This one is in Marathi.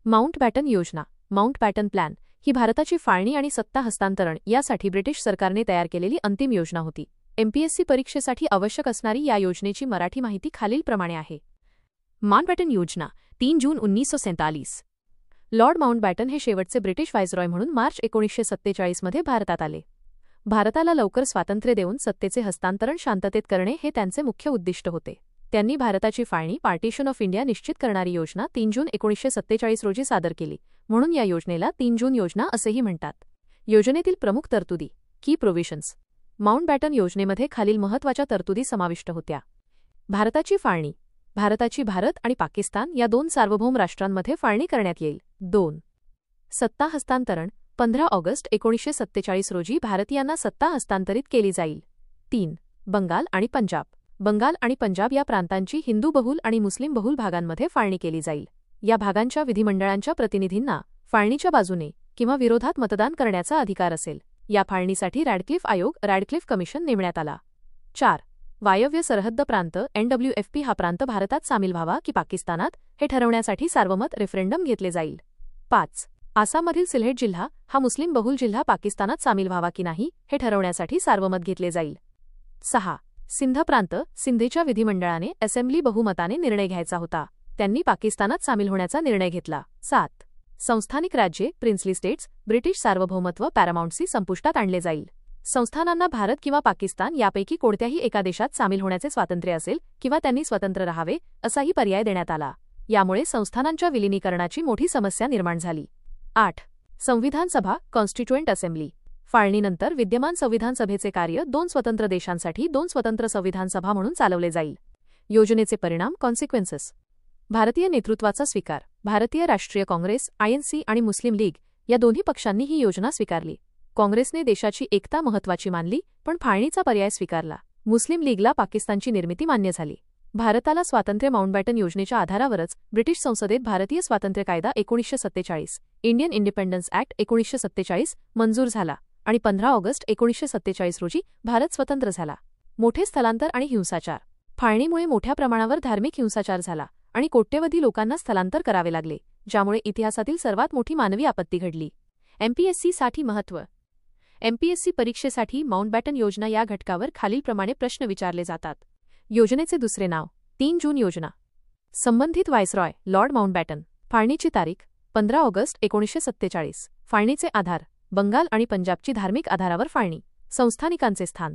माउंटबॅटन योजना, माउंटबॅटन प्लॅन ही भारताची फाळणी आणि सत्ता हस्तांतरण यासाठी ब्रिटिश सरकारने तयार केलेली अंतिम योजना होती. एमपीएससी परीक्षेसाठी आवश्यक असणारी या योजनेची मराठी माहिती खालीलप्रमाणे आहे. माउंटबॅटन योजना 3 जून 1947. लॉर्ड माउंटबॅटन हे शेवटचे ब्रिटिश व्हायसरॉय म्हणून मार्च 1947 मध्ये भारतात आले. भारताला लवकर स्वातंत्र्य देऊन सत्तेचे हस्तांतरण शांततेत करणे हे त्यांचे मुख्य उद्दिष्ट होते. त्यांनी भारताची फाळणी पार्टिशन ऑफ इंडिया निश्चित करणारी योजना 3 जून 1947 रोजी सादर केली, म्हणून या योजनेला 3 जून योजना असेही म्हणतात. योजनेतील प्रमुख तरतुदी, की प्रोव्हिजन्स. माउंटबॅटन योजनेमध्ये खालील महत्त्वाच्या तरतुदी समाविष्ट होत्या. भारताची फाळणी. भारताची भारत आणि पाकिस्तान या 2 सार्वभौम राष्ट्रांमध्ये फाळणी करण्यात येईल. 2. सत्ता हस्तांतरण. 15 ऑगस्ट 1947 रोजी भारतीयांना सत्ता हस्तांतरित केली जाईल. 3. बंगाल आणि पंजाब. बंगाल आणि पंजाब या प्रांतांची हिंदू बहुल आणि मुस्लिम बहुल भागांमध्ये फाळणी केली जाईल. या भागांच्या विधिमंडळांच्या प्रतिनिधींना फाळणीच्या बाजूने किंवा विरोधात मतदान करण्याचा अधिकार असेल. या फाळणीसाठी रॅडक्लिफ आयोग रॅडक्लिफ कमिशन नेमण्यात आला. 4. वायव्य सरहद्द प्रांत NWFP हा प्रांत भारतात सामील व्हावा की पाकिस्तानात हे ठरवण्यासाठी सार्वमत रेफरेंडम घेतले जाईल. 5. आसाममधील सिल्हेट जिल्हा हा मुस्लिम बहुल जिल्हा पाकिस्तानात सामील व्हावा की नाही हे ठरवण्यासाठी सार्वमत घेतले जाईल. 6. सिंध प्रांत. सिंधीच्या विधिमंडळाने असेंब्ली बहुमताने निर्णय घ्यायचा होता. त्यांनी पाकिस्तानात सामील होण्याचा निर्णय घेतला. 7. संस्थानिक राज्ये प्रिन्सली स्टेट्स. ब्रिटिश सार्वभौमत्व पॅरामाउंटसी संपुष्टात आणले जाईल. संस्थानांना भारत किंवा पाकिस्तान यापैकी कोणत्याही एका देशात सामील होण्याचे स्वातंत्र्य असेल किंवा त्यांनी स्वतंत्र राहावे असाही पर्याय देण्यात आला. यामुळे संस्थानांच्या विलिनीकरणाची मोठी समस्या निर्माण झाली. 8. संविधान सभा कॉन्स्टिट्युएंट असेंब्ली. फाळणीनंतर विद्यमान संविधान सभेचे कार्य 2 स्वतंत्र देशांसाठी 2 स्वतंत्र संविधान सभा म्हणून चालवले जाईल. योजनेचे परिणाम कॉन्सिक्वेन्सेस. भारतीय नेतृत्वाचा स्वीकार. भारतीय राष्ट्रीय काँग्रेस INC आणि मुस्लिम लीग या दोन्ही पक्षांनी ही योजना स्वीकारली. काँग्रेसने देशाची एकता महत्त्वाची मानली पण फाळणीचा पर्याय स्वीकारला. मुस्लिम लीगला पाकिस्तानची निर्मिती मान्य झाली. भारताला स्वातंत्र्य. माउंटबॅटन योजनेच्या आधारावरच ब्रिटिश संसदेत भारतीय स्वातंत्र्य कायदा 1947 इंडियन इंडिपेंडन्स ॲक्ट 1947 मंजूर झाला आणि 15 ऑगस्ट 1947 रोजी भारत स्वतंत्र झाला. मोठे स्थलांतर आणि हिंसाचार. फाळणीमुळे मोठ्या प्रमाणावर धार्मिक हिंसाचार झाला आणि कोट्यवधी लोकांना स्थलांतर करावे लागले, ज्यामुळे इतिहासातील सर्वात मोठी मानवी आपत्ती घडली. एमपीएससीसाठी महत्त्व. एमपीएससी परीक्षेसाठी माउंटबॅटन योजना या घटकावर खालीलप्रमाणे प्रश्न विचारले जातात. योजनेचे दुसरे नाव 3 जून योजना. संबंधित व्हायसरॉय लॉर्ड माउंटबॅटन. फाळणीची तारीख 15 ऑगस्ट 1947. फाळणीचे आधार बंगाल आणि पंजाबची धार्मिक आधारावर फाळणी. संस्थानिकांचे स्थान